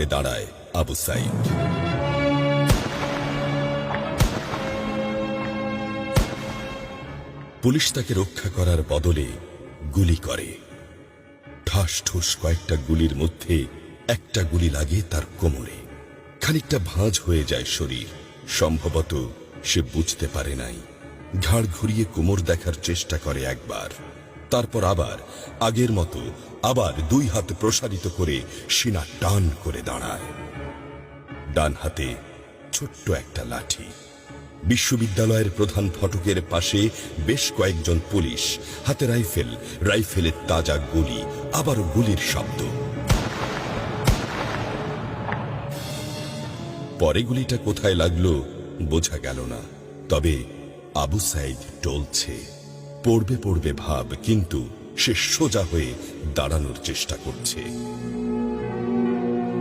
ধাপে দাঁড়ায় আবু সাইদ। পুলিশ তাকে রক্ষা করার বদলে গুলি করে। ঠাস ঠুস কয়েকটা গুলির মধ্যে একটা গুলি লাগে তার কোমরে। খানিকটা ভাঁজ হয়ে যায় শরীর। সম্ভবত সে বুঝতে পারে নাই। ঘাড় ঘুরিয়ে কোমর দেখার চেষ্টা করে একবার, তারপর আবার আগের মতো আবার দুই হাত প্রসারিত করে সিনা টান করে দাঁড়ায়। ডান হাতে ছোট্ট একটা লাঠি। বিশ্ববিদ্যালয়ের প্রধান ফটকের পাশে বেশ কয়েকজন পুলিশ, হাতে রাইফেল, রাইফেলের তাজা গুলি, আবারও গুলির শব্দ। পরে গুলিটা কোথায় লাগলো বোঝা গেল না। তবে আবু সাইদ টলছে। পড়বে পড়বে ভাব, কিন্তু সে সোজা হয়ে দাঁড়ানোর চেষ্টা করছে।